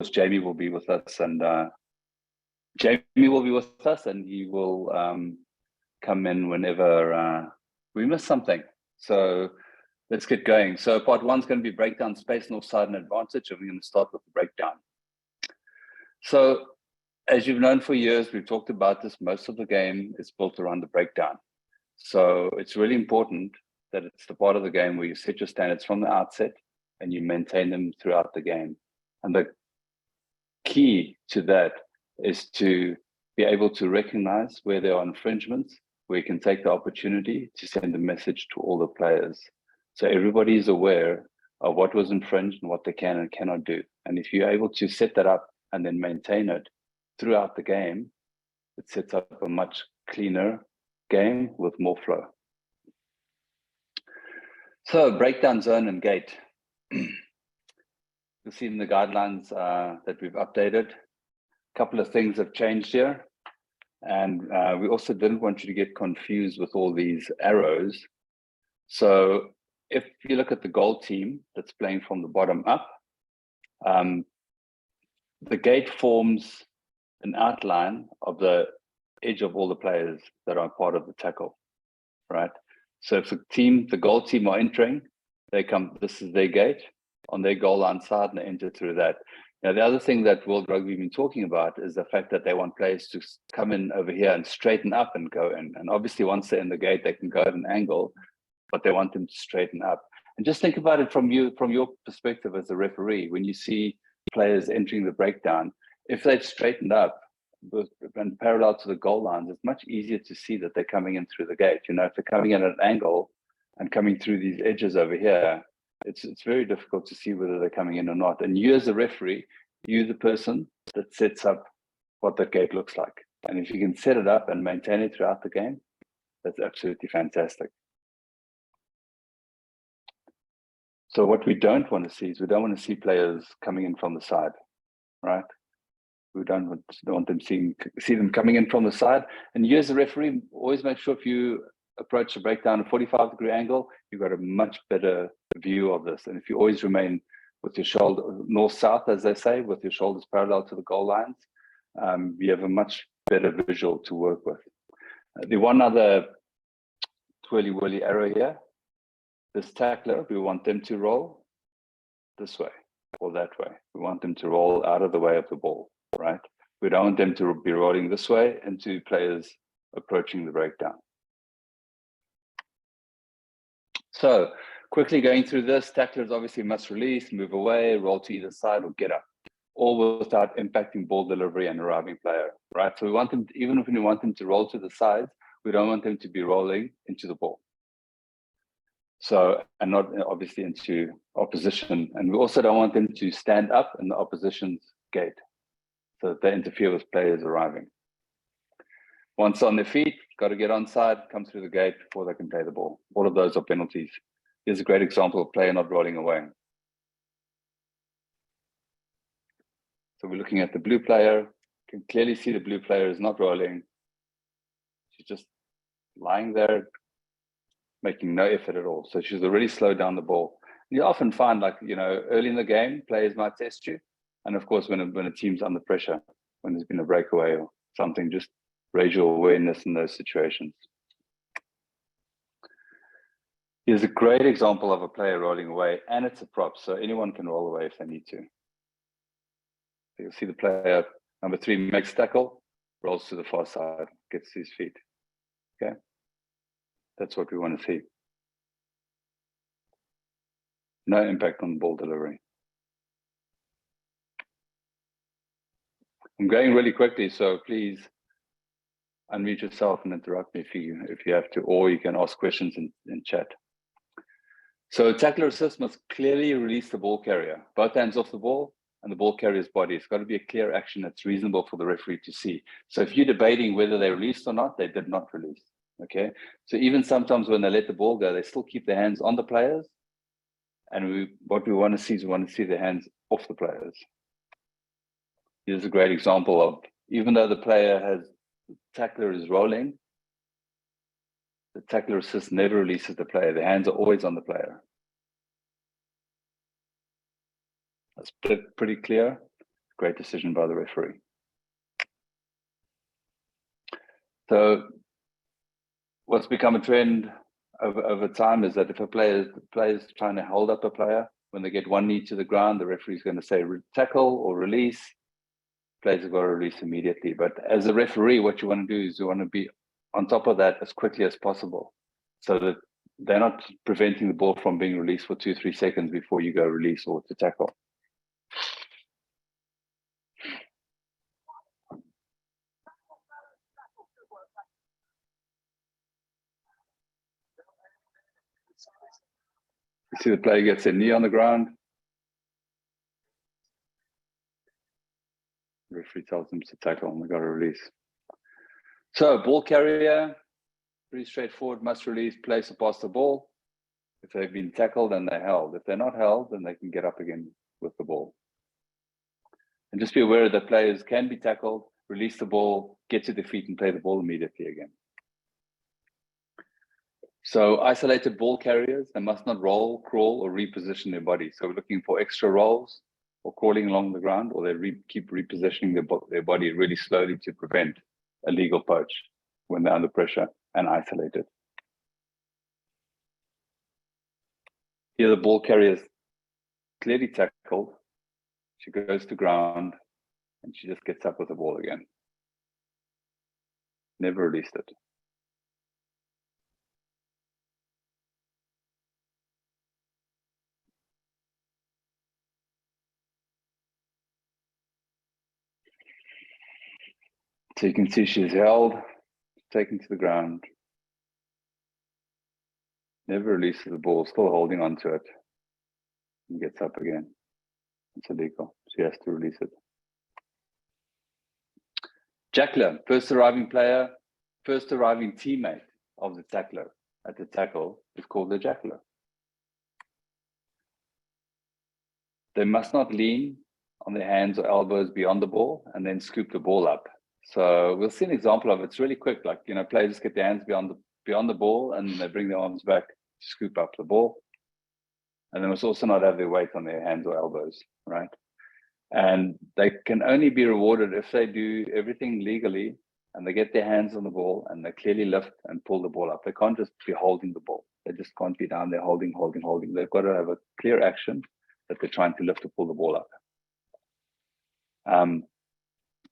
Jamie will be with us, and he will come in whenever we miss something. So let's get going. So part 1 is going to be breakdown, space, north side, and advantage, and we're going to start with the breakdown. So as you've known for years, we've talked about this, most of the game is built around the breakdown. So it's really important that it's the part of the game where you set your standards from the outset and you maintain them throughout the game. And the key to that is to be able to recognize where there are infringements, where you can take the opportunity to send a message to all the players. So everybody is aware of what was infringed and what they can and cannot do. And if you're able to set that up and then maintain it throughout the game, it sets up a much cleaner game with more flow. So breakdown, zone, and gate. You'll see in the guidelines that we've updated. A couple of things have changed here. And we also didn't want you to get confused with all these arrows. So if you look at the goal team that's playing from the bottom up, the gate forms an outline of the edge of all the players that are part of the tackle, right? So if the goal team are entering, they come, this is their gate on their goal line side, and they enter through that. Now, the other thing that World Rugby have been talking about is the fact that they want players to come in over here and straighten up and go in. And obviously, once they're in the gate, they can go at an angle, but they want them to straighten up. And just think about it from your perspective as a referee. When you see players entering the breakdown, if they've straightened up and parallel to the goal lines, it's much easier to see that they're coming in through the gate. You know, if they're coming in at an angle and coming through these edges over here, it's very difficult to see whether they're coming in or not. And you as a referee, you're the person that sets up what that gate looks like. And if you can set it up and maintain it throughout the game, that's absolutely fantastic. So what we don't want to see is we don't want to see players coming in from the side, right? We don't want them see them coming in from the side. And you as a referee, always make sure if you approach the breakdown at a 45-degree angle, you've got a much better view of this. And if you always remain with your shoulder north-south, as they say, with your shoulders parallel to the goal lines, you have a much better visual to work with. The one other twirly-whirly arrow here, this tackler, we want them to roll this way or that way. We want them to roll out of the way of the ball, right? We don't want them to be rolling this way into players approaching the breakdown. So quickly going through this, tacklers obviously must release, move away, roll to either side or get up, all without impacting ball delivery and arriving player, right? So we want them, even if we want them to roll to the sides, we don't want them to be rolling into the ball. So, and not obviously into opposition. And we also don't want them to stand up in the opposition's gate so that they interfere with players arriving. Once on their feet, got to get onside, come through the gate before they can play the ball. All of those are penalties. Here's a great example of player not rolling away. So we're looking at the blue player. You can clearly see the blue player is not rolling. She's just lying there, making no effort at all. So she's already slowed down the ball. You often find, like, you know, early in the game, players might test you. And of course, when a team's under pressure, when there's been a breakaway or something, just raise your awareness in those situations. Here's a great example of a player rolling away, and it's a prop, so anyone can roll away if they need to. So you'll see the player, number 3, makes tackle, rolls to the far side, gets to his feet. Okay, that's what we want to see. No impact on ball delivery. I'm going really quickly, so please unmute yourself and interrupt me if you have to, or you can ask questions in chat. So tackler assist must clearly release the ball carrier, both hands off the ball and the ball carrier's body. It's got to be a clear action that's reasonable for the referee to see. So if you're debating whether they released or not, they did not release. Okay, so even sometimes when they let the ball go, they still keep their hands on the players. And what we want to see is we want to see their hands off the players. Here's a great example of, even though the tackler is rolling, the tackler assist never releases the player. The hands are always on the player. That's pretty clear. Great decision by the referee. So what's become a trend over time is that if a player is trying to hold up a player, when they get one knee to the ground, the referee is going to say tackle or release. Players have got to release immediately. But as a referee, what you want to do is you want to be on top of that as quickly as possible, so that they're not preventing the ball from being released for 2-3 seconds before you go release or to tackle. You see the player gets their knee on the ground. The referee tells them to tackle and they've got to release. So ball carrier, pretty straightforward, must release, place or pass the ball. If they've been tackled, then they're held. If they're not held, then they can get up again with the ball. And just be aware that players can be tackled, release the ball, get to the feet and play the ball immediately again. So isolated ball carriers, they must not roll, crawl or reposition their body. So we're looking for extra rolls or crawling along the ground, or they keep repositioning their body really slowly to prevent a legal poach when they're under pressure and isolated. Here the ball carrier is clearly tackled. She goes to ground and she just gets up with the ball again. Never released it. So you can see she's held, taken to the ground, never releases the ball, still holding on to it, and gets up again. It's illegal. She has to release it. Jackler, first arriving player, first arriving teammate of the tackler at the tackle is called the jackler. They must not lean on their hands or elbows beyond the ball and then scoop the ball up. So we'll see an example of it. It's really quick. Like, you know, players just get their hands beyond the ball and they bring their arms back to scoop up the ball. And they must also not have their weight on their hands or elbows, right? And they can only be rewarded if they do everything legally and they get their hands on the ball and they clearly lift and pull the ball up. They can't just be holding the ball. They just can't be down there holding. They've got to have a clear action that they're trying to lift or pull the ball up.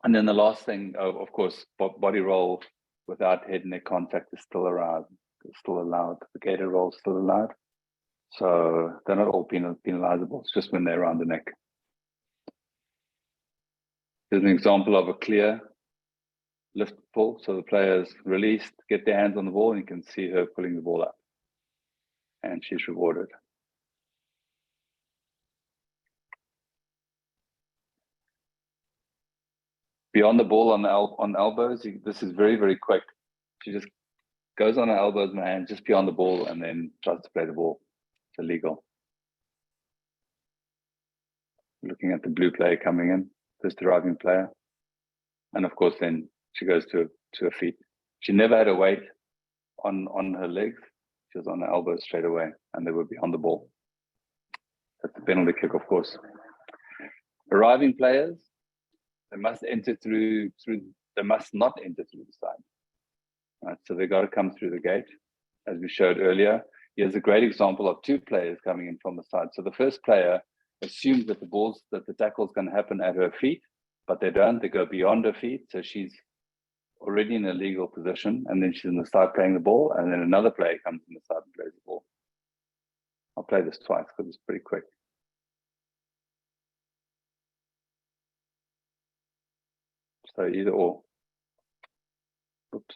And then the last thing, of course, body roll without head and neck contact is still allowed. The gator roll is still allowed. So they're not all penalizable. It's just when they're around the neck. Here's an example of a clear lift pull. So the player's released, get their hands on the ball, and you can see her pulling the ball up. And she's rewarded. Beyond the ball on elbows, this is very, very quick. She just goes on her elbows and her hands just beyond the ball and then tries to play the ball. It's illegal. Looking at the blue player coming in, first arriving player. And of course, then she goes to her feet. She never had a weight on her legs. She was on her elbows straight away and they were beyond the ball. That's the penalty kick, of course. Arriving players, they must enter through, they must not enter through the side. Right, so they got to come through the gate, as we showed earlier. Here's a great example of two players coming in from the side. So the first player assumes that the tackle is going to happen at her feet, but they don't. They go beyond her feet, so she's already in a legal position, and then she's in the side playing the ball, and then another player comes in the side and plays the ball. I'll play this twice because it's pretty quick. So either or. Oops.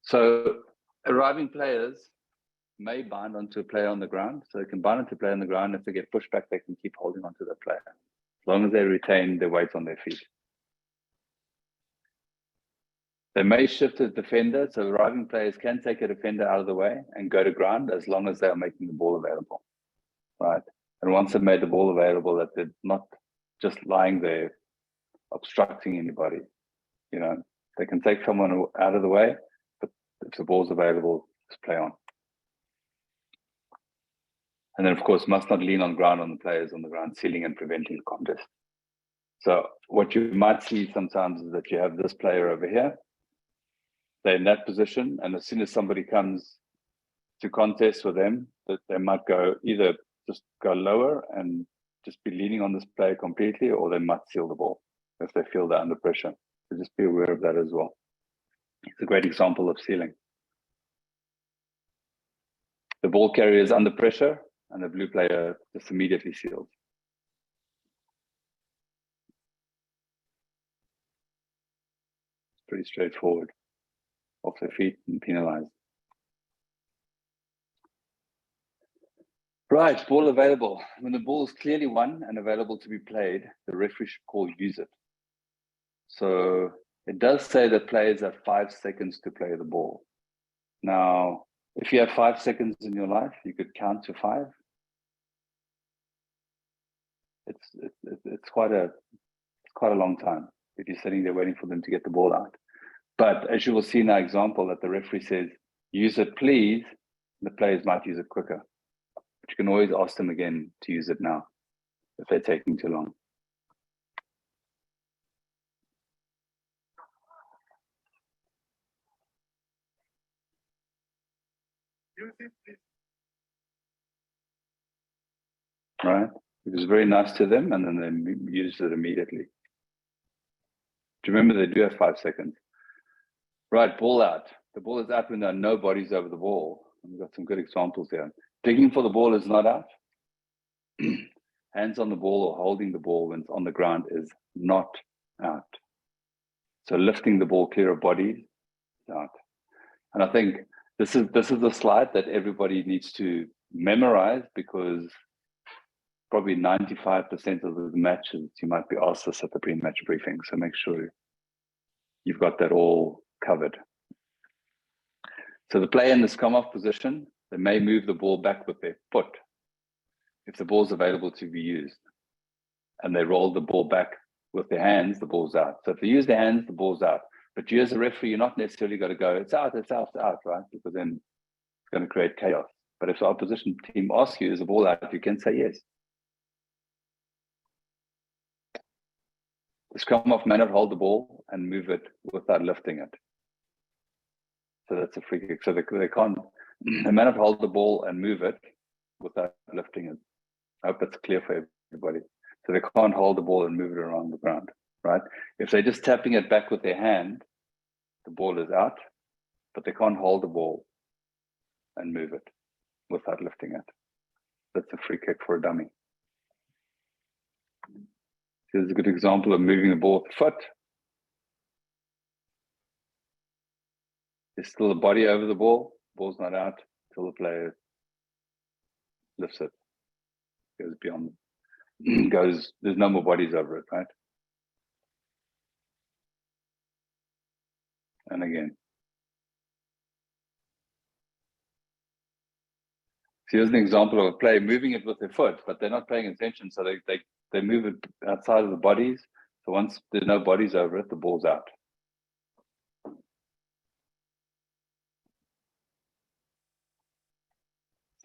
So arriving players may bind onto a player on the ground. So they can bind onto a player on the ground. If they get pushed back, they can keep holding onto the player, as long as they retain their weight on their feet. They may shift a defender. So arriving players can take a defender out of the way and go to ground as long as they are making the ball available, right? And once they've made the ball available, that they're not just lying there obstructing anybody. You know, they can take someone out of the way, but if the ball's available, just play on. And then, of course, must not lean on ground on the players on the ground, sealing and preventing the contest. So what you might see sometimes is that you have this player over here. They're in that position, and as soon as somebody comes to contest with them, that they might go either just go lower and just be leaning on this player completely, or they might seal the ball if they feel they're under pressure. So just be aware of that as well. It's a great example of sealing. The ball carrier is under pressure, and the blue player just immediately seals. It's pretty straightforward. Off their feet and penalized. Right, ball available. When the ball is clearly won and available to be played, the referee should call use it. So it does say that players have 5 seconds to play the ball. Now, if you have 5 seconds in your life, you could count to 5. It's quite a long time if you're sitting there waiting for them to get the ball out. But as you will see in our example that the referee says, use it please, the players might use it quicker. But you can always ask them again to use it now if they're taking too long. Right? It was very nice to them, and then they used it immediately. Do you remember they do have 5 seconds? Right, ball out. The ball is out when there are no bodies over the ball. We've got some good examples here. Digging for the ball is not out. Hands on the ball or holding the ball when it's on the ground is not out. So lifting the ball clear of bodies is out. And I think this is a slide that everybody needs to memorize, because probably 95% of the matches you might be asked this at the pre-match briefing. So make sure you've got that all covered. So the player in the scrum off position, they may move the ball back with their foot if the ball is available to be used, and they roll the ball back with their hands, the ball's out. So if they use their hands, the ball's out. But you as a referee, you're not necessarily going to go, it's out, it's out, it's out, right? Because then it's going to create chaos. But if the opposition team asks you, is the ball out, you can say yes. The scrum off may not hold the ball and move it without lifting it. So that's a free kick. So they can't, they may not hold the ball and move it without lifting it. I hope that's clear for everybody. So they can't hold the ball and move it around the ground, right? If they're just tapping it back with their hand, the ball is out, but they can't hold the ball and move it without lifting it. That's a free kick for a dummy. Here's a good example of moving the ball with the foot. There's still a body over the ball. Ball's not out until the player lifts it. Goes beyond. There's no more bodies over it, right? And again. So here's an example of a player moving it with their foot, but they're not paying attention, so they move it outside of the bodies. So once there's no bodies over it, the ball's out.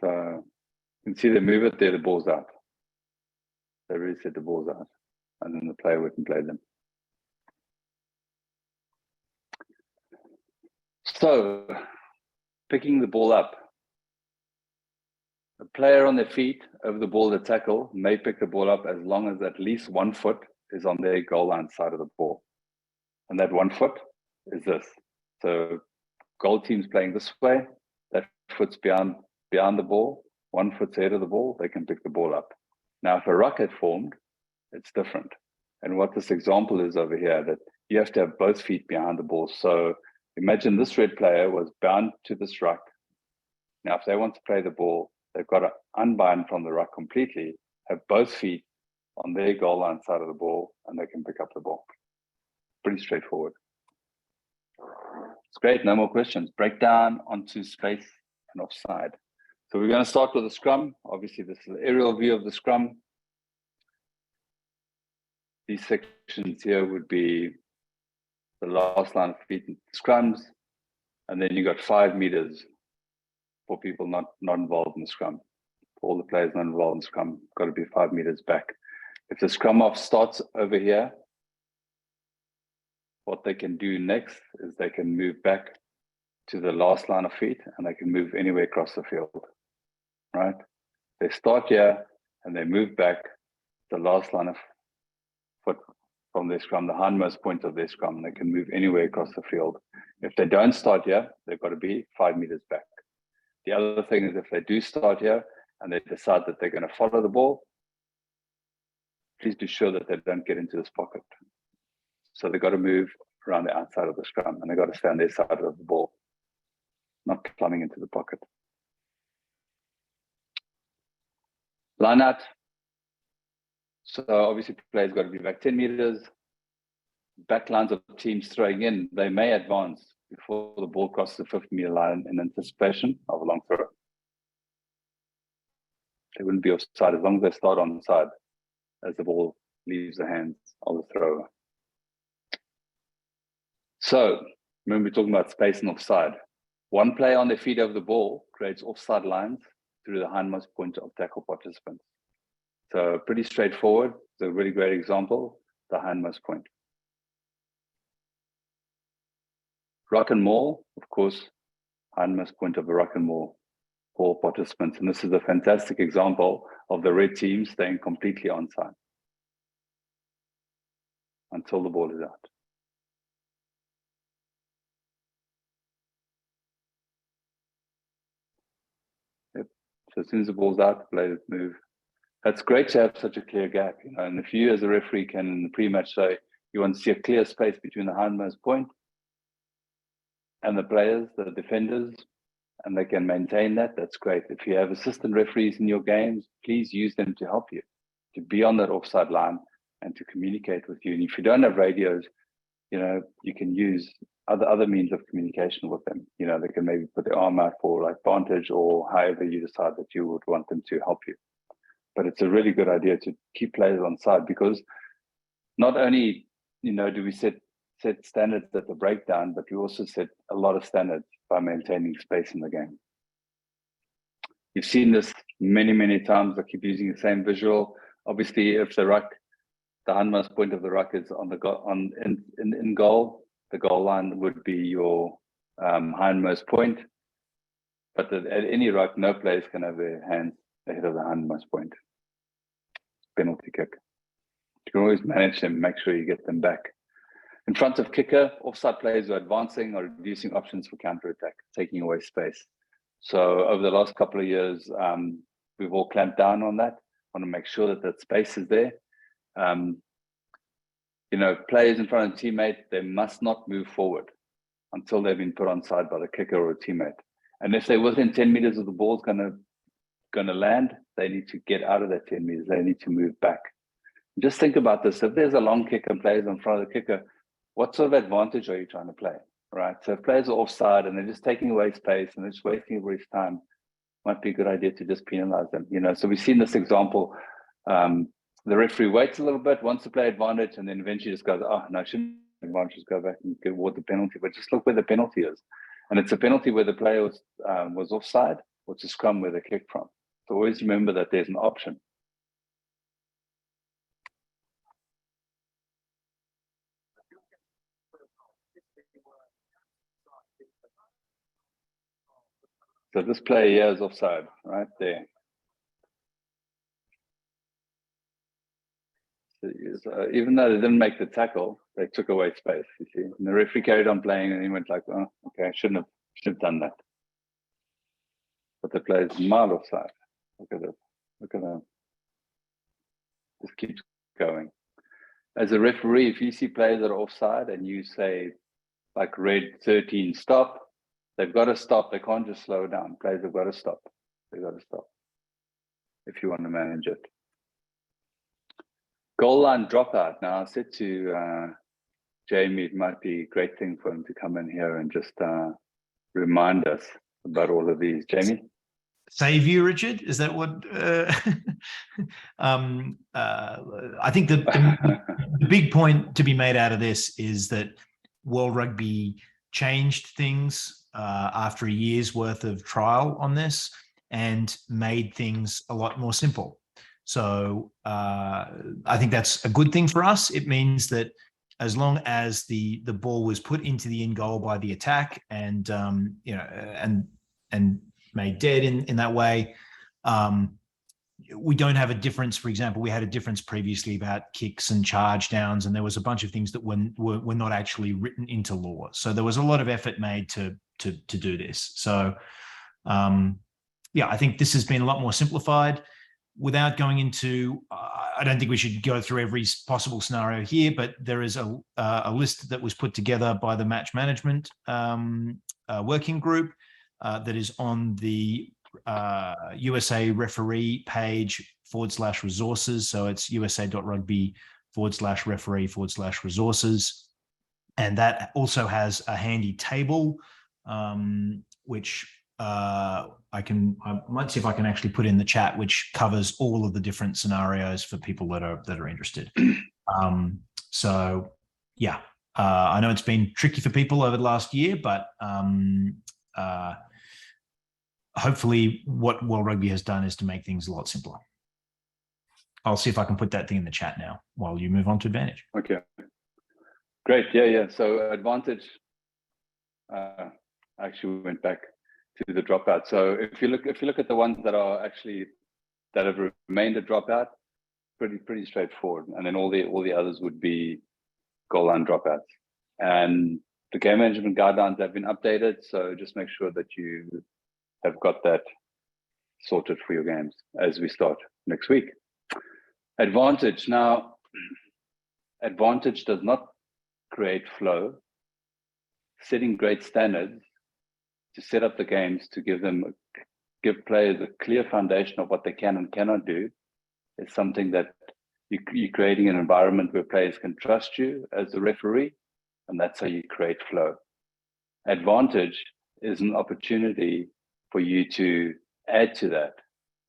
So you can see they move it there, the ball's out. They really said the ball's out, and then the player wouldn't play them. So picking the ball up. A player on their feet over the ball to tackle may pick the ball up as long as at least 1 foot is on their goal line side of the ball. And that 1 foot is this. So goal team's playing this way, that foot's beyond the ball, 1 foot's ahead of the ball, they can pick the ball up. Now, if a ruck had formed, it's different. And what this example is over here, that you have to have both feet behind the ball. So imagine this red player was bound to this ruck. Now, if they want to play the ball, they've got to unbind from the ruck completely, have both feet on their goal line side of the ball, and they can pick up the ball. Pretty straightforward. It's great, no more questions. Breakdown onto space and offside. So we're going to start with the scrum. Obviously, this is an aerial view of the scrum. These sections here would be the last line of feet and scrums, and then you got 5 meters for people not involved in the scrum. all the players not involved in scrum, got to be 5 meters back. If the scrum off starts over here, what they can do next is they can move back to the last line of feet, and they can move anywhere across the field, right? They start here and they move back the last line of foot from their scrum, the hindmost point of their scrum, and they can move anywhere across the field. If they don't start here, they've got to be 5 meters back. The other thing is if they do start here and they decide that they're going to follow the ball, please be sure that they don't get into this pocket. So they've got to move around the outside of the scrum, and they've got to stay on their side of the ball, not climbing into the pocket. Line out. So obviously players got to be back 10 meters. Back lines of teams throwing in, they may advance before the ball crosses the 50-meter line in anticipation of a long throw. They wouldn't be offside as long as they start on the side as the ball leaves the hands of the thrower. So remember, we're talking about space and offside. One player on their feet over the ball creates offside lines through the hindmost point of tackle participants. So pretty straightforward. It's a really great example, the hindmost point. Ruck and maul, of course, hindmost point of a ruck and maul for participants. And this is a fantastic example of the red team staying completely onside until the ball is out. Yep. So as soon as the ball's out, the players move. That's great to have such a clear gap, you know, and if you as a referee can in the pre-match say you want to see a clear space between the hindmost point and the players, the defenders, and they can maintain that, that's great. If you have assistant referees in your games, please use them to help you, to be on that offside line and to communicate with you. And if you don't have radios, you know, you can use other means of communication with them. You know, they can maybe put their arm out for like vantage or however you decide that you would want them to help you. But it's a really good idea to keep players on side, because not only, you know, do we set standards at the breakdown, but we also set a lot of standards by maintaining space in the game. You've seen this many, many times. I keep using the same visual. Obviously, if the ruck, the hindmost point of the ruck is on the in goal, the goal line would be your hindmost point. But at any ruck, no players can have their hands ahead of the hindmost point. Penalty kick. You can always manage them, make sure you get them back. In front of kicker, offside players are advancing or reducing options for counter-attack, taking away space. So over the last couple of years, we've all clamped down on that. Want to make sure that that space is there. You know, players in front of a teammate, they must not move forward until they've been put on side by the kicker or a teammate. And if they're within 10 meters of the ball's gonna land, they need to get out of that 10 meters. They need to move back. Just think about this. If there's a long kick and players in front of the kicker, what sort of advantage are you trying to play, right? So if players are offside and they're just taking away space and they're just wasting everybody's time, might be a good idea to just penalize them. You know, so we've seen this example. The referee waits a little bit, wants to play advantage, and then eventually just goes, oh, no, shouldn't advantage, just go back and award the penalty. But just look where the penalty is. And it's a penalty where the player was offside, or it's a scrum where they kicked from. So always remember that there's an option. So this player here is offside, right there. So even though they didn't make the tackle, they took away space, you see. And the referee carried on playing and he went like, oh, okay, I shouldn't have done that. But the player's mild offside. Look at it. Look at that. Just keeps going. As a referee, if you see players that are offside and you say, like red 13, stop, they've got to stop. They can't just slow down. Players have got to stop. They've got to stop if you want to manage it. Goal line dropout. Now, I said to Jamie, it might be a great thing for him to come in here and just remind us about all of these. Jamie? Save you, Richard? Is that what? I think the big point to be made out of this is that World Rugby changed things after a year's worth of trial on this. and made things a lot more simple. So I think that's a good thing for us. It means that as long as the ball was put into the in goal by the attack and you know and made dead in that way, we don't have a difference. For example, we had a difference previously about kicks and charge downs, and there was a bunch of things that were not actually written into law. So there was a lot of effort made to do this. So yeah, I think this has been a lot more simplified. Without going into, I don't think we should go through every possible scenario here, but there is a list that was put together by the match management working group that is on the USA referee page /resources. So it's usa.rugby/referee/resources. And that also has a handy table, which I might see if I can actually put in the chat, which covers all of the different scenarios for people that are interested. So yeah, I know it's been tricky for people over the last year, but hopefully what World Rugby has done is to make things a lot simpler. I'll see if I can put that thing in the chat now while you move on to Advantage. Okay, great. Yeah. So Advantage actually went back to the dropout. So if you look at the ones that have remained a dropout, pretty straightforward. And then all the others would be goal line dropouts. And the game management guidelines have been updated. So just make sure that you have got that sorted for your games as we start next week. Advantage. Now, Advantage does not create flow. Setting great standards to set up the games, to give players a clear foundation of what they can and cannot do, is something that you're creating an environment where players can trust you as the referee, and that's how you create flow. Advantage is an opportunity for you to add to that,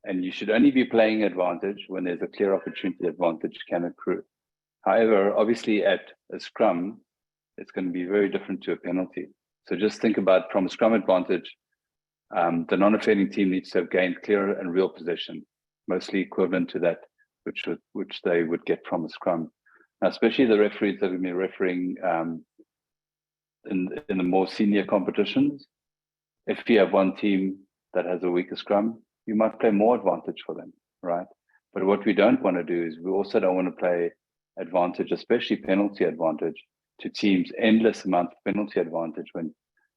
and you should only be playing Advantage when there's a clear opportunity Advantage can accrue. However, obviously at a scrum, it's going to be very different to a penalty. So just think about, from a scrum advantage, the non-offending team needs to have gained clear and real possession, mostly equivalent to that which they would get from a scrum. Now, especially the referees that have been refereeing in the more senior competitions, if you have one team that has a weaker scrum, you might play more Advantage for them, right? But what we don't want to do is we also don't want to play Advantage, especially penalty Advantage, to teams endless amount of penalty advantage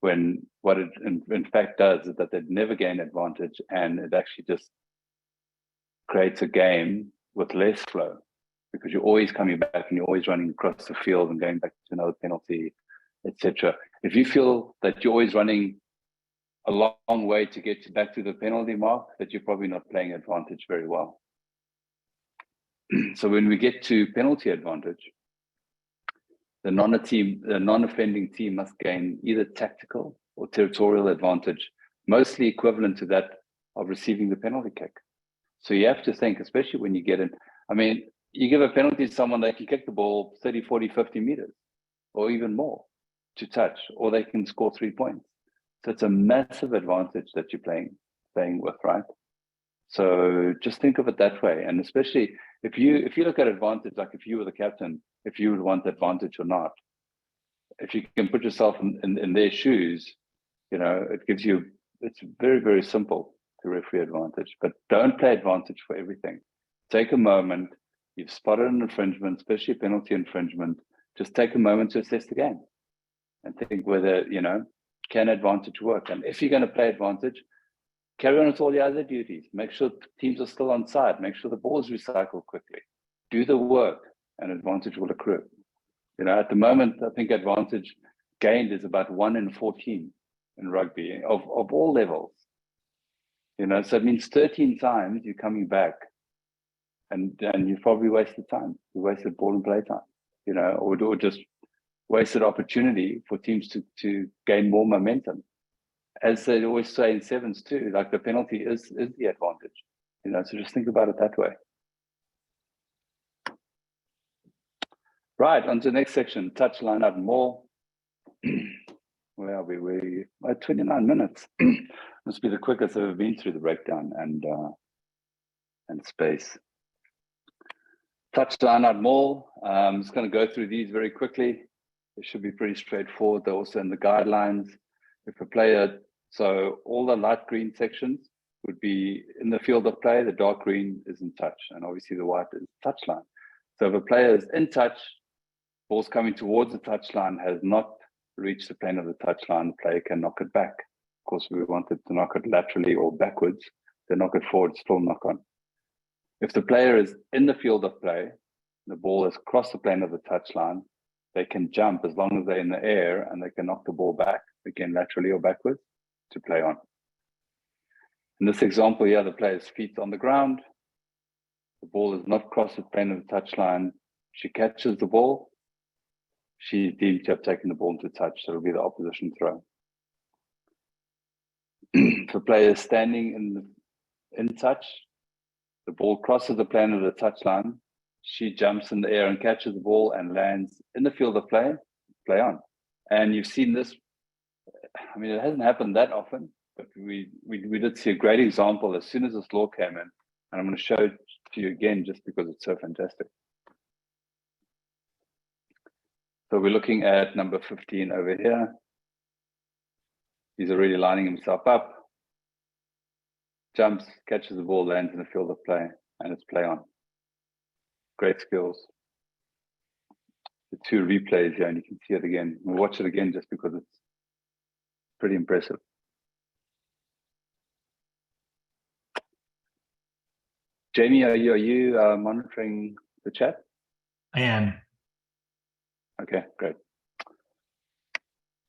when what it in fact does is that they never gain advantage, and it actually just creates a game with less flow, because you're always coming back and you're always running across the field and going back to another penalty, etc. If you feel that you're always running a long way to get back to the penalty mark, that you're probably not playing Advantage very well. So when we get to penalty advantage, the non-offending team must gain either tactical or territorial advantage, mostly equivalent to that of receiving the penalty kick. So you have to think, especially when you get in, I mean, you give a penalty to someone, they can kick the ball 30, 40, 50 meters, or even more to touch, or they can score 3 points. So it's a massive advantage that you're playing with, right? So just think of it that way. And especially if you look at advantage, like if you were the captain, if you would want advantage or not, if you can put yourself in their shoes, you know, it's very, very simple to referee advantage, but don't play advantage for everything. Take a moment. You've spotted an infringement, especially penalty infringement. Just take a moment to assess the game and think whether, you know, can advantage work? And if you're going to play advantage, carry on with all the other duties. Make sure teams are still on side. Make sure the ball is recycled quickly. Do the work, and advantage will accrue. You know, at the moment, I think advantage gained is about 1 in 14 in rugby of all levels. You know, so it means 13 times you're coming back, and you probably wasted time. You wasted ball and play time. You know, or just wasted opportunity for teams to gain more momentum. As they always say in sevens too, like the penalty is the advantage, you know, so just think about it that way. Right, on to the next section, touch, line out, MAUL. where are we? We're at 29 minutes. Must be the quickest I've ever been through the breakdown and space. Touch, line out, MAUL. I'm just going to go through these very quickly. It should be pretty straightforward. They're also in the guidelines. If a player, so all the light green sections would be in the field of play, the dark green is in touch, and obviously the white is touch line. So if a player is in touch, ball's coming towards the touch line, has not reached the plane of the touch line, the player can knock it back. Of course, we wanted to knock it laterally or backwards. They knock it forward, still knock on. If the player is in the field of play, the ball has crossed the plane of the touch line, they can jump as long as they're in the air, and they can knock the ball back, again, laterally or backwards, to play on. In this example here, the player's feet on the ground. The ball has not crossed the plane of the touch line. She catches the ball. She's deemed to have taken the ball into touch, so it'll be the opposition throw. If the player is standing in touch, the ball crosses the plane of the touch line. She jumps in the air and catches the ball and lands in the field of play, play on. And you've seen this, I mean, it hasn't happened that often, but we did see a great example as soon as this law came in. And I'm going to show it to you again just because it's so fantastic. So we're looking at number 15 over here. He's already lining himself up. Jumps, catches the ball, lands in the field of play, and it's play on. Great skills. The two replays here, and you can see it again. We'll watch it again just because it's pretty impressive. Jamie, are you monitoring the chat? I am. Okay, great.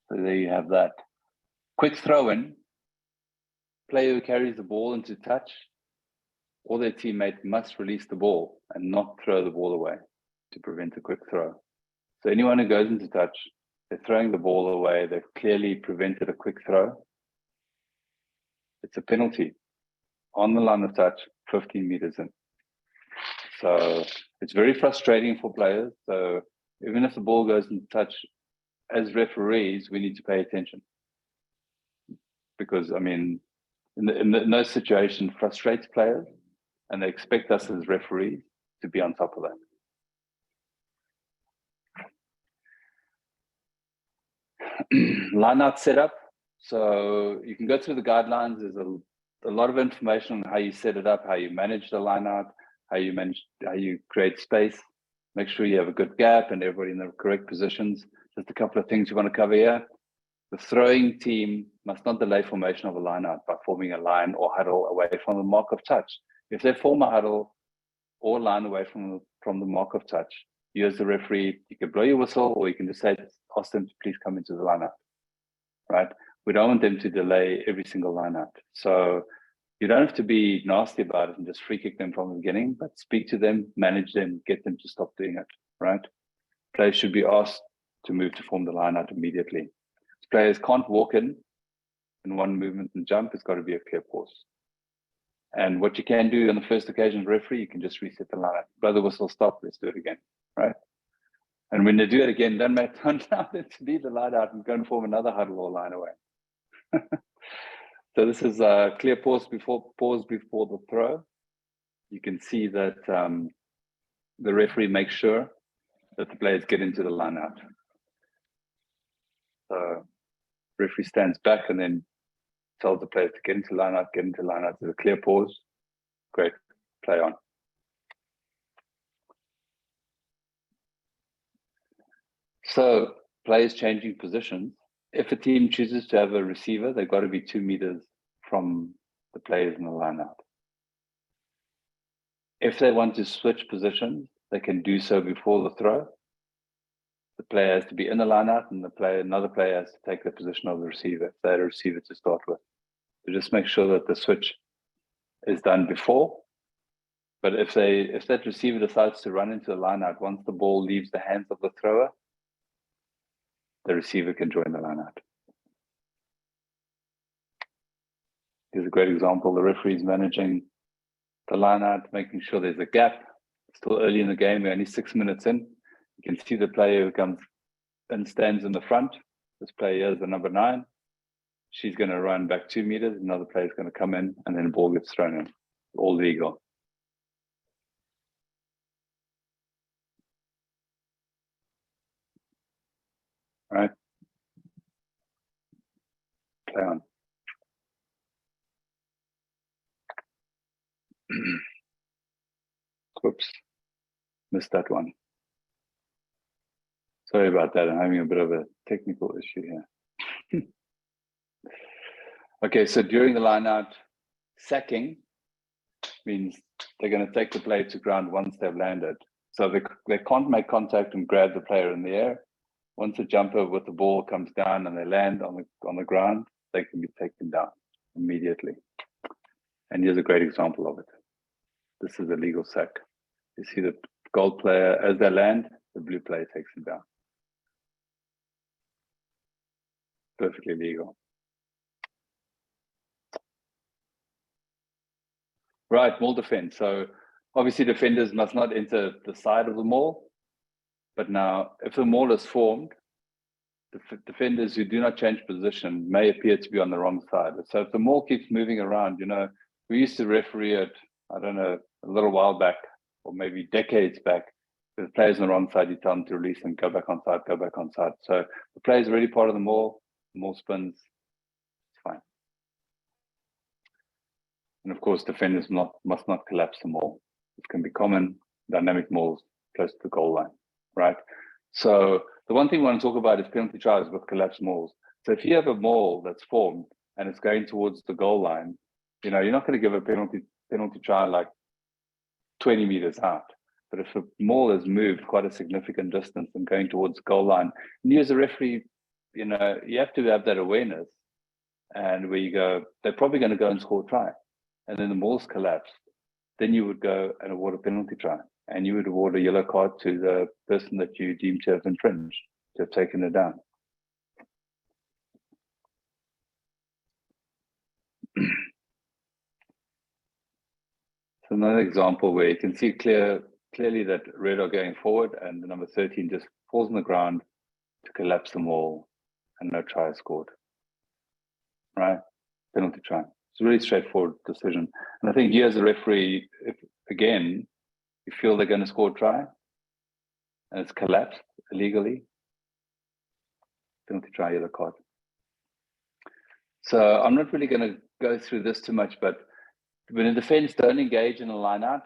So there you have that. Quick throw-in. Player who carries the ball into touch, or their teammate must release the ball and not throw the ball away to prevent a quick throw. So anyone who goes into touch, they're throwing the ball away, they've clearly prevented a quick throw. It's a penalty on the line of touch, 15 meters in. So it's very frustrating for players. So even if the ball goes into touch, as referees, we need to pay attention. Because, I mean, in those situations, frustrates players, and they expect us as referees to be on top of that. Line out setup. So you can go through the guidelines. There's a lot of information on how you set it up, how you manage the line out, how you create space. Make sure you have a good gap and everybody in the correct positions. Just a couple of things you want to cover here. The throwing team must not delay formation of a line out by forming a line or huddle away from the mark of touch. If they form a huddle or line away from the mark of touch, you as the referee, you can blow your whistle, or you can just say, ask them to please come into the line out, right? We don't want them to delay every single line out. So you don't have to be nasty about it and just free kick them from the beginning, but speak to them, manage them, get them to stop doing it, right? Players should be asked to move to form the line out immediately. Players can't walk in one movement and jump. It's got to be a clear pause. And what you can do on the first occasion as referee, you can just reset the line out. Blow the whistle, stop, let's do it again, right? And when they do it again, don't allow them to leave the line out and go and form another huddle or line away. So this is a clear pause before the throw. You can see that the referee makes sure that the players get into the line out. So referee stands back and then tells the players to get into line out, get into line out. There's a clear pause. Great, play on. So players changing positions. If a team chooses to have a receiver, they've got to be 2 meters from the players in the line out. If they want to switch positions, they can do so before the throw. The player has to be in the line out, and another player has to take the position of the receiver if they had a receiver to start with. So just make sure that the switch is done before. But if that receiver decides to run into the line out, once the ball leaves the hands of the thrower, the receiver can join the line out. Here's a great example. The referee is managing the line out, making sure there's a gap. Still early in the game, we're only 6 minutes in. You can see the player who comes and stands in the front This player here is the number 9. She's going to run back 2 meters. Another player is going to come in, and then the ball gets thrown in. All legal. All right. Play on. Whoops. Missed that one. Sorry about that. I'm having a bit of a technical issue here. Okay, so during the line out, sacking means they're going to take the player to ground once they've landed. So they can't make contact and grab the player in the air. Once the jumper with the ball comes down and they land on the ground, they can be taken down immediately. And here's a great example of it. This is a legal sack. You see the gold player, as they land, the blue player takes him down. Perfectly legal. Right, maul defense. So obviously defenders must not enter the side of the maul. But now, if the maul is formed, the defenders who do not change position may appear to be on the wrong side. So if the maul keeps moving around, you know, we used to referee it, I don't know, a little while back, or maybe decades back. If the player's on the wrong side, you tell them to release and go back on side, go back on side. So the player's already part of the maul spins, it's fine. And of course, defenders must not collapse the maul. It can be common dynamic mauls close to the goal line, right? So the one thing we want to talk about is penalty tries with collapsed mauls. So if you have a maul that's formed and it's going towards the goal line, you know, you're not going to give a penalty try like 20 meters out. But if a maul has moved quite a significant distance and going towards the goal line, and you as a referee, you know, you have to have that awareness. And where you go, they're probably going to go and score a try. And then the maul's collapsed. Then you would go and award a penalty try. And you would award a yellow card to the person that you deem to have infringed, to have taken it down. So another example where you can see clearly that red are going forward and the number 13 just falls on the ground to collapse the maul and no try is scored. Right? Penalty try. It's a really straightforward decision. And I think you as a referee, if again, you feel they're going to score a try and it's collapsed illegally, penalty try, yellow card. So I'm not really going to go through this too much, but when a defense don't engage in a line out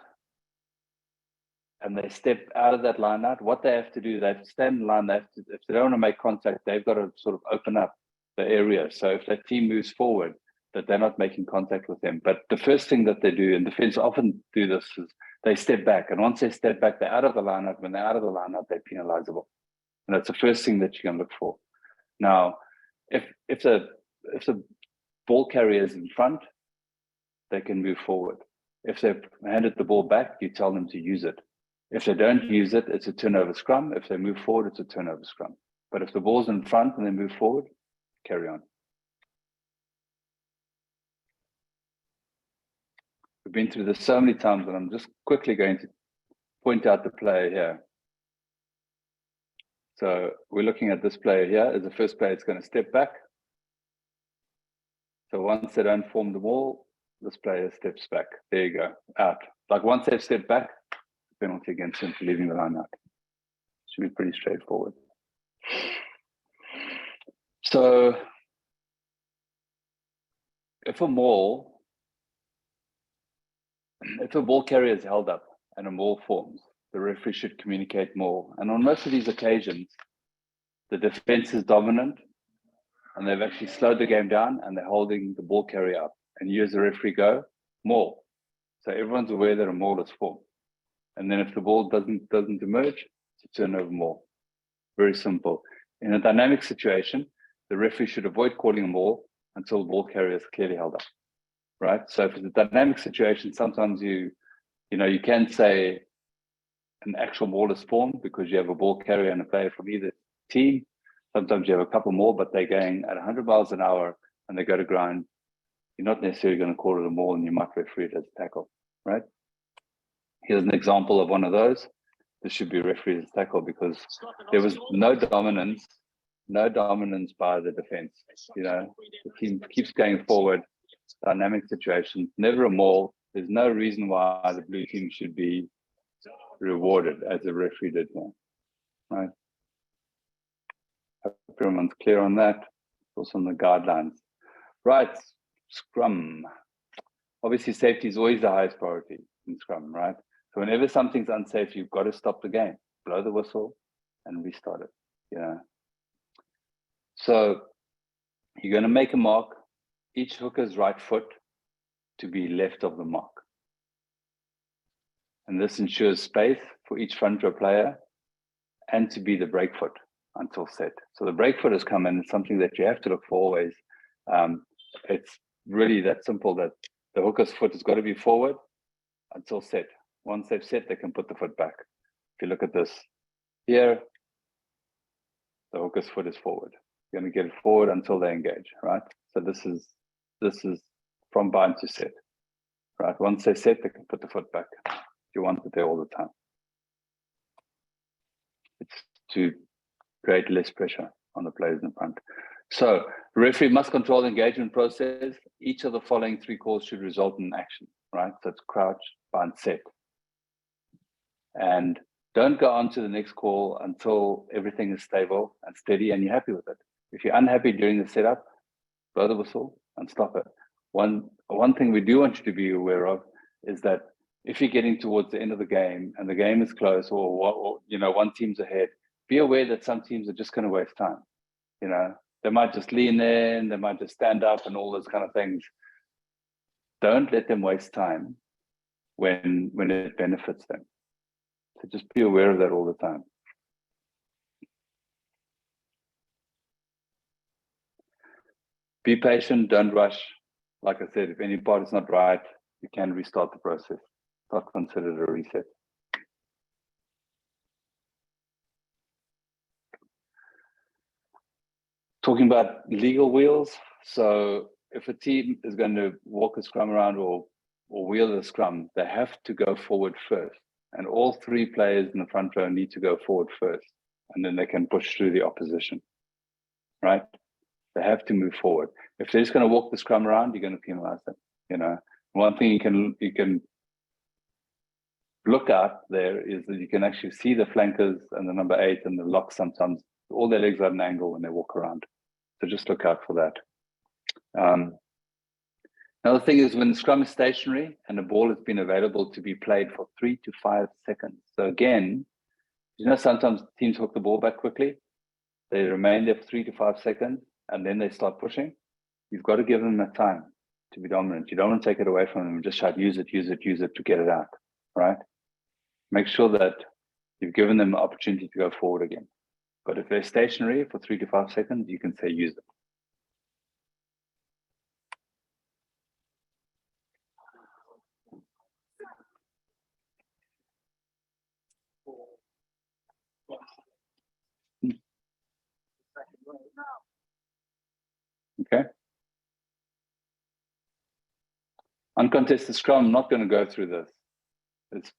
and they step out of that line out, what they have to do, they have to stand in line. If they don't want to make contact, they've got to sort of open up the area. So if that team moves forward, that they're not making contact with them. But the first thing that they do, and defense often do this, is they step back. And once they step back, they're out of the line out. When they're out of the line out, they're penalizable. And that's the first thing that you're going to look for. Now, if the ball carrier is in front, they can move forward. If they've handed the ball back, you tell them to use it. If they don't use it, it's a turnover scrum. If they move forward, it's a turnover scrum. But if the ball's in front and they move forward, carry on. We've been through this so many times, and I'm just quickly going to point out the player here. So we're looking at this player here as the first player. It's going to step back. So once they don't form the wall, this player steps back. There you go, out. Like once they've stepped back, penalty against him for leaving the line out. Should be pretty straightforward. So if a ball carrier is held up and a maul forms, the referee should communicate maul. And on most of these occasions, the defense is dominant and they've actually slowed the game down and they're holding the ball carrier up. And you as a referee go, maul. So everyone's aware that a maul is formed. And then if the ball doesn't emerge, it's a turnover maul. Very simple. In a dynamic situation, the referee should avoid calling a maul until the ball carrier is clearly held up, right? So if it's a dynamic situation, sometimes you can say an actual maul is formed because you have a ball carrier and a player from either team. Sometimes you have a couple more, but they're going at 100 miles an hour and they go to ground. You're not necessarily going to call it a maul and you might referee it as a tackle, right? Here's an example of one of those. This should be refereed as tackle because there was no dominance no dominance by the defense. You know, the team keeps going forward, dynamic situation, never a maul. There's no reason why the blue team should be rewarded as the referee did here, right? Hope everyone's clear on that. Also on the guidelines. Right, scrum. Obviously, safety is always the highest priority in scrum, right? So whenever something's unsafe, you've got to stop the game, blow the whistle, and restart it. Yeah. So you're going to make a mark, each hooker's right foot to be left of the mark. And this ensures space for each front row player and to be the break foot until set. So the break foot has come in, it's something that you have to look for always. It's really that simple, that the hooker's foot has got to be forward until set. Once they've set, they can put the foot back. If you look at this here, the hooker's foot is forward. You're going to get it forward until they engage, right? So this is from bind to set, right? Once they set, they can put the foot back. You want it there all the time. It's to create less pressure on the players in front. So the referee must control the engagement process. Each of the following three calls should result in action, right? So it's crouch, bind, set. And don't go on to the next call until everything is stable and steady and you're happy with it. If you're unhappy during the setup, blow the whistle and stop it. One thing we do want you to be aware of is that if you're getting towards the end of the game and the game is close, or you know, one team's ahead, be aware that some teams are just going to waste time. You know, they might just lean in, they might just stand up and all those kind of things. Don't let them waste time when it benefits them. So just be aware of that all the time. Be patient, don't rush. Like I said, if any part is not right, you can restart the process. Not considered a reset. Talking about legal wheels. So if a team is going to walk a scrum around or wheel the scrum, they have to go forward first. And all three players in the front row need to go forward first. And then they can push through the opposition, right? They have to move forward. If they're just going to walk the scrum around, you're going to penalize them. You know, one thing you can look at there is that you can actually see the flankers and the number 8 and the lock. Sometimes all their legs are at an angle when they walk around. So just look out for that. Another thing is when the scrum is stationary and the ball has been available to be played for 3 to 5 seconds. So again, you know, sometimes teams hook the ball back quickly. They remain there for 3 to 5 seconds and then they start pushing. You've got to give them that time to be dominant. You don't want to take it away from them and just shout, use it to get it out, right? Make sure that you've given them the opportunity to go forward again. But if they're stationary for 3 to 5 seconds, you can say use it. Okay. Uncontested scrum, I'm not going to go through this. It's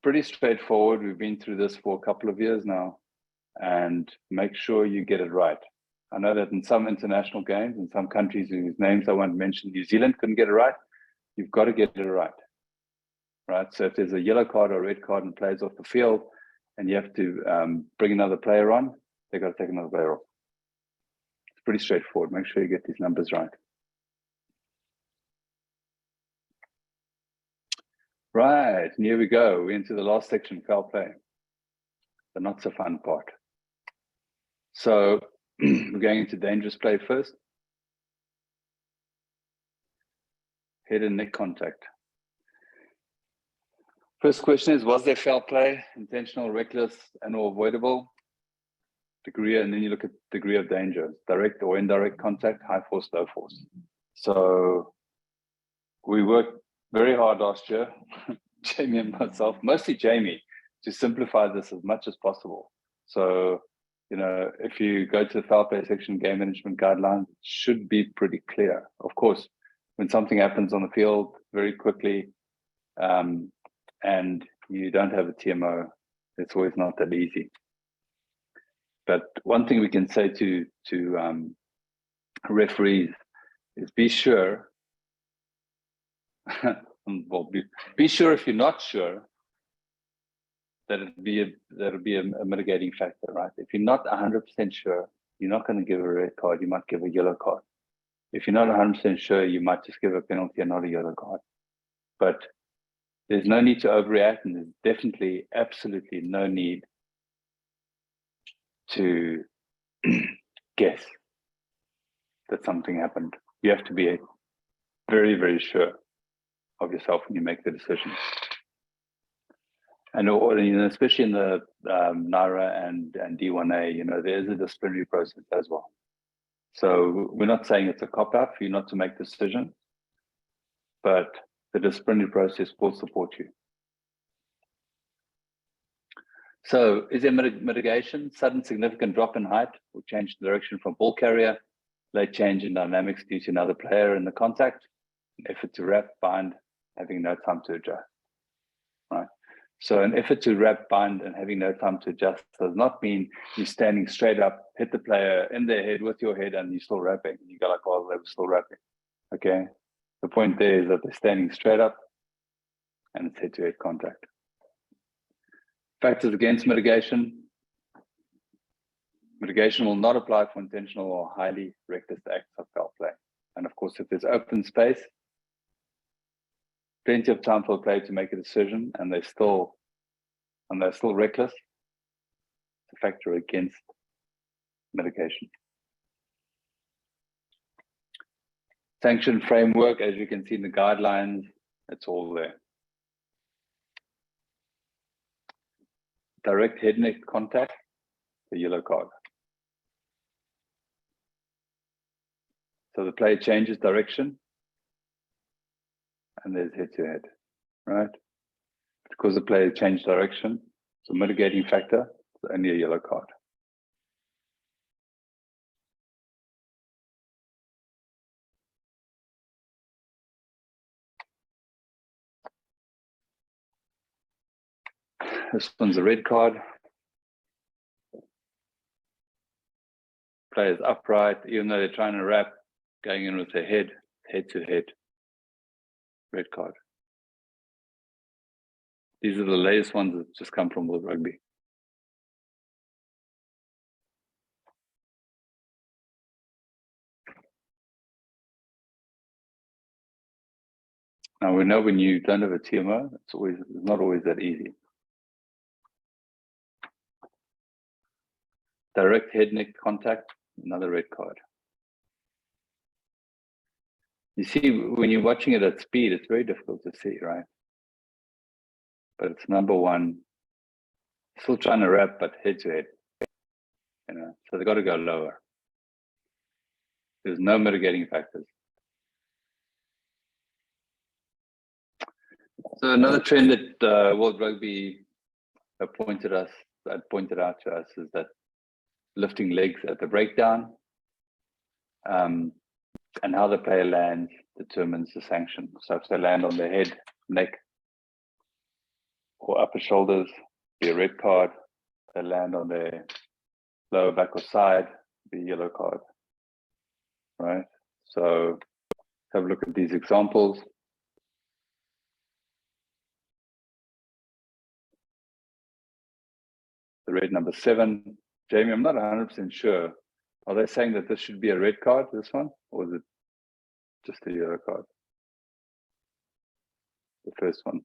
pretty straightforward. We've been through this for a couple of years now, and make sure you get it right. I know that in some international games, in some countries whose names I won't mention, New Zealand couldn't get it right. You've got to get it right, right? So if there's a yellow card or a red card and players off the field, and you have to bring another player on, they've got to take another player off. It's pretty straightforward. Make sure you get these numbers right. Right, and here we go. We're into the last section, foul play. The not so fun part. So we're going into dangerous play first. Head and neck contact. First question is, was there foul play, intentional, reckless, and or avoidable? Degree, and then you look at degree of danger, direct or indirect contact, high force, low force. So we worked very hard last year, Jamie and myself, mostly Jamie, to simplify this as much as possible. So, you know, if you go to the foul play section, game management guidelines, it should be pretty clear. Of course, when something happens on the field very quickly, and you don't have a TMO, it's always not that easy. But one thing we can say to referees is be sure. Well, be sure if you're not sure that it'll be a mitigating factor, right? If you're not 100% sure, you're not going to give a red card. You might give a yellow card. If you're not 100% sure, you might just give a penalty and not a yellow card. But there's no need to overreact, and there's definitely, absolutely no need to guess that something happened. You have to be very, very sure of yourself when you make the decision. And especially in the NARA and D1A, there's a disciplinary process as well. So we're not saying it's a cop-out for you not to make decisions, but the disciplinary process will support you. So is there mitigation? Sudden significant drop in height will change the direction from ball carrier, late change in dynamics due to another player in the contact, effort to wrap, bind, having no time to adjust, right? So an effort to wrap, bind, and having no time to adjust does not mean you're standing straight up, hit the player in their head with your head, and you're still wrapping. You go like, oh, they were still wrapping, okay? The point there is that they're standing straight up and it's head-to-head contact. Factors against mitigation. Mitigation will not apply for intentional or highly reckless acts of foul play. And of course, if there's open space, plenty of time for the player to make a decision, and they're still reckless, it's a factor against mitigation. Sanction framework, as you can see in the guidelines, it's all there. Direct head neck contact, the yellow card. So the player changes direction and there's head to head, right? Because the player changed direction, it's a mitigating factor, it's only a yellow card. This one's a red card. Player's upright, even though they're trying to wrap, going in with their head to head. Red card. These are the latest ones that just come from World Rugby. Now we know when you don't have a TMO, it's not always that easy. Direct head neck contact, another red card. You see, when you're watching it at speed, it's very difficult to see, right? But it's number one, still trying to wrap, but head to head, so they've got to go lower. There's no mitigating factors. So another trend that World Rugby pointed out to us is that lifting legs at the breakdown and how the player lands determines the sanction. So if they land on their head, neck, or upper shoulders, be a red card. If they land on their lower back or side, be a yellow card, right? So have a look at these examples. The red number 7. Jamie, I'm not 100% sure. Are they saying that this should be a red card, this one? Or is it just a yellow card? The first one.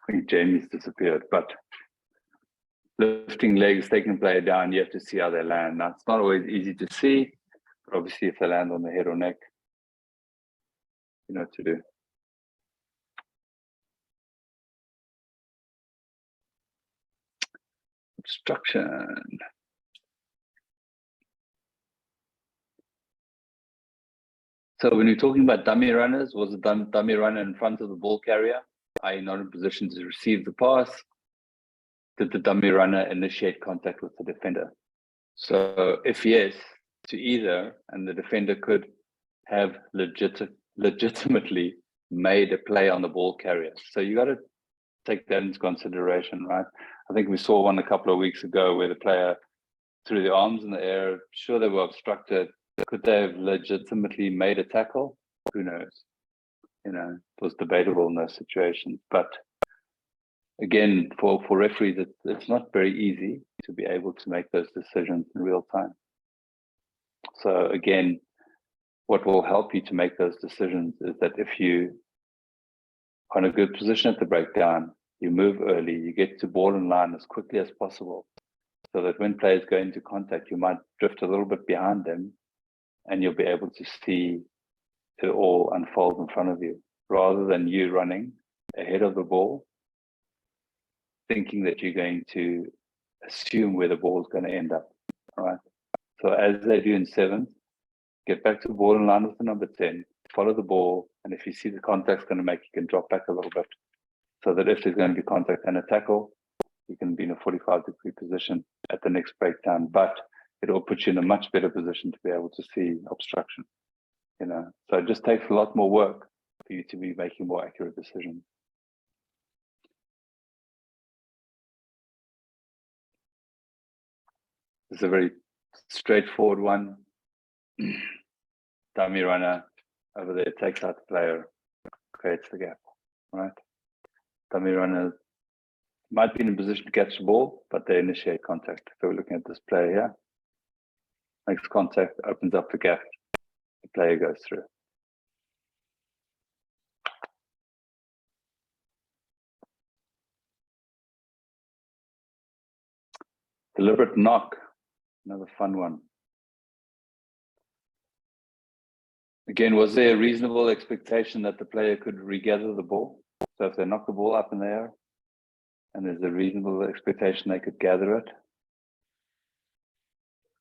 I think Jamie's disappeared, but lifting legs, taking the player down, you have to see how they land. Now, it's not always easy to see, but obviously if they land on the head or neck, you know what to do. Obstruction. So when you're talking about dummy runners, was the dummy runner in front of the ball carrier, i.e. not in position to receive the pass? Did the dummy runner initiate contact with the defender? So if yes, to either, and the defender could have legitimately made a play on the ball carrier. So you got to take that into consideration, right? I think we saw one a couple of weeks ago where the player threw the arms in the air. Sure, they were obstructed. Could they have legitimately made a tackle? Who knows? You know, it was debatable in those situations. But again, for referees, it's not very easy to be able to make those decisions in real time. So again, what will help you to make those decisions is that if you are in a good position at the breakdown, you move early, you get to ball and line as quickly as possible, so that when players go into contact, you might drift a little bit behind them and you'll be able to see it all unfold in front of you, rather than you running ahead of the ball, thinking that you're going to assume where the ball is going to end up, all right? So as they do in sevens, get back to ball and line with the number 10, follow the ball, and if you see the contact's going to make, you can drop back a little bit, so that if there's going to be contact and a tackle, you can be in a 45-degree position at the next breakdown, but it will put you in a much better position to be able to see obstruction, you know. So it just takes a lot more work for you to be making more accurate decisions. It's a very straightforward one. Dummy runner over there takes out the player, creates the gap, right? Dummy runner might be in a position to catch the ball, but they initiate contact. So we're looking at this player here, makes contact, opens up the gap, the player goes through. Deliberate knock, another fun one. Again, was there a reasonable expectation that the player could regather the ball? So if they knock the ball up in the air, and there's a reasonable expectation they could gather it,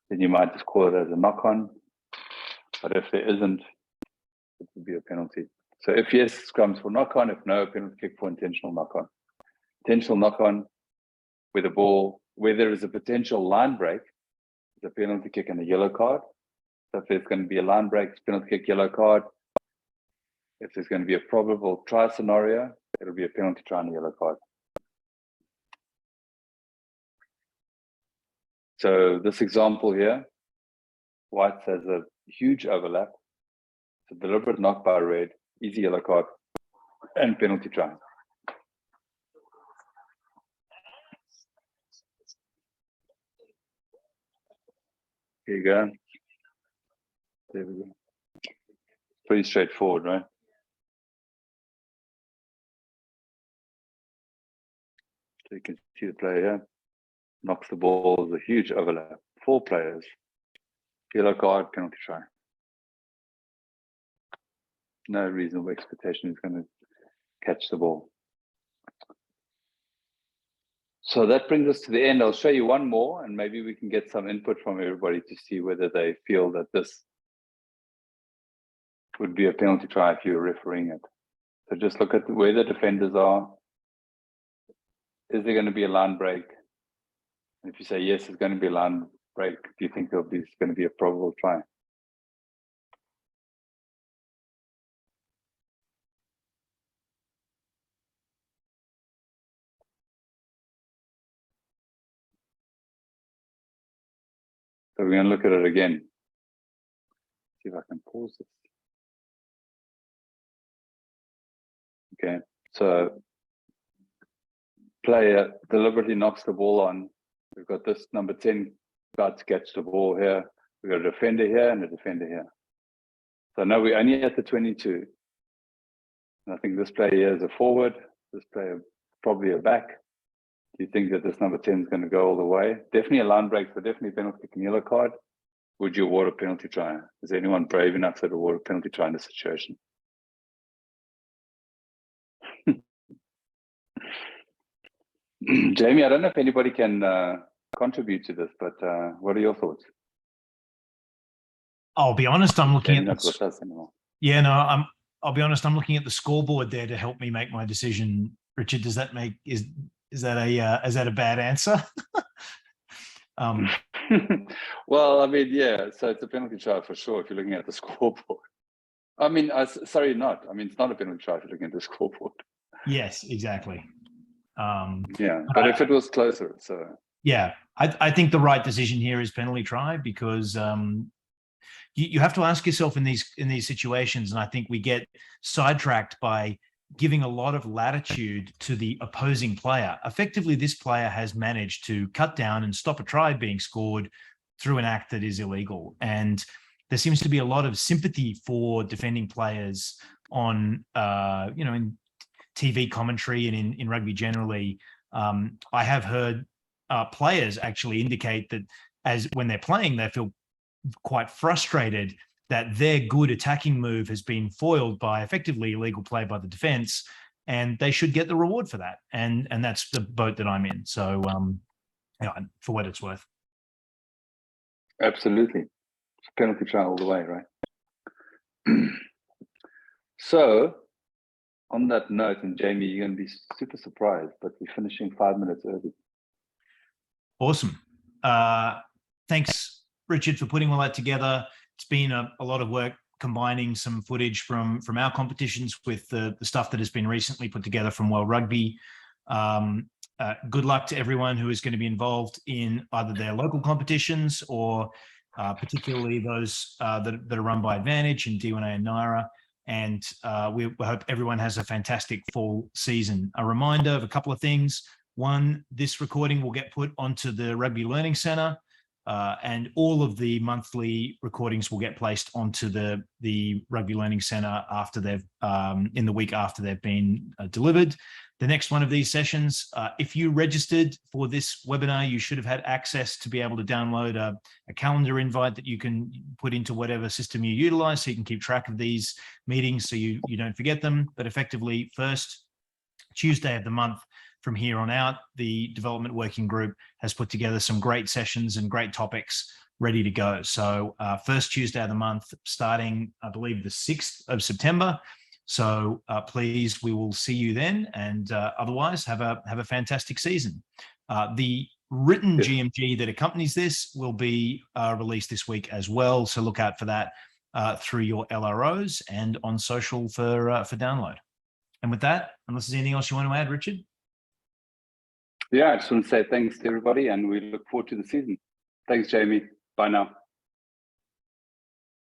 then you might just call it as a knock-on. But if there isn't, it would be a penalty. So if yes, scrums for knock-on. If no, penalty kick for intentional knock-on. Intentional knock-on with the ball, where there is a potential line break, is a penalty kick and a yellow card. So if there's going to be a line break, it's penalty kick, yellow card. If there's going to be a probable try scenario, it'll be a penalty try and a yellow card. So this example here, White has a huge overlap. It's a deliberate knock by red, easy yellow card, and penalty try. Here you go. There we go. Pretty straightforward, right? So you can see the player here, knocks the ball, there's a huge overlap. 4 players, yellow card, penalty try. No reasonable expectation he's going to catch the ball. So that brings us to the end. I'll show you one more, and maybe we can get some input from everybody to see whether they feel that this would be a penalty try if you're refereeing it. So just look at where the defenders are. Is there going to be a line break? And if you say yes, there's going to be a line break, do you think there's going to be a probable try? So we're going to look at it again. See if I can pause this. Okay, so player deliberately knocks the ball on. We've got this number 10 about to catch the ball here. We've got a defender here and a defender here. So now we're only at the 22. And I think this player here is a forward. This player probably a back. Do you think that this number 10 is going to go all the way? Definitely a line break, so definitely penalty kick and yellow card. Would you award a penalty try? Is anyone brave enough to award a penalty try in this situation? Jamie, I don't know if anybody can contribute to this, but what are your thoughts? I'll be honest, I'm looking Jamie, at not with us anymore. Yeah, no, I'll be honest, I'm looking at the scoreboard there to help me make my decision. Richard, does that make is that a bad answer? Well, I mean, yeah, so it's a penalty try for sure if you're looking at the scoreboard. I mean, sorry, not. I mean, it's not a penalty try to look at the scoreboard. Yes, exactly. Yeah, but if it was closer, so. Yeah, I think the right decision here is penalty try, because you have to ask yourself in these situations, and I think we get sidetracked by giving a lot of latitude to the opposing player. Effectively, this player has managed to cut down and stop a try being scored through an act that is illegal. And there seems to be a lot of sympathy for defending players on, in TV commentary and in rugby generally. I have heard players actually indicate that when they're playing, they feel quite frustrated that their good attacking move has been foiled by effectively illegal play by the defense, and they should get the reward for that. And that's the boat that I'm in. So, for what it's worth. Absolutely. It's a penalty try all the way, right? So, on that note, and Jamie, you're going to be super surprised, but we're finishing 5 minutes early. Awesome. Thanks, Richard, for putting all that together. It's been a lot of work combining some footage from our competitions with the stuff that has been recently put together from World Rugby. Good luck to everyone who is going to be involved in either their local competitions or particularly those that are run by Advantage and D1A and Naira. And we hope everyone has a fantastic fall season. A reminder of a couple of things. One, this recording will get put onto the Rugby Learning Centre, and all of the monthly recordings will get placed onto the Rugby Learning Centre after they've in the week after they've been delivered. The next one of these sessions, if you registered for this webinar, you should have had access to be able to download a calendar invite that you can put into whatever system you utilize, so you can keep track of these meetings so you don't forget them. But effectively, first Tuesday of the month from here on out, the development working group has put together some great sessions and great topics ready to go. So first Tuesday of the month, starting, I believe, the 6th of September. So please, we will see you then. And otherwise, have a fantastic season. The written GMG that accompanies this will be released this week as well. So look out for that through your LROs and on social for download. And with that, unless there's anything else you want to add, Richard? Yeah, I just want to say thanks to everybody, and we look forward to the season. Thanks, Jamie. Bye now.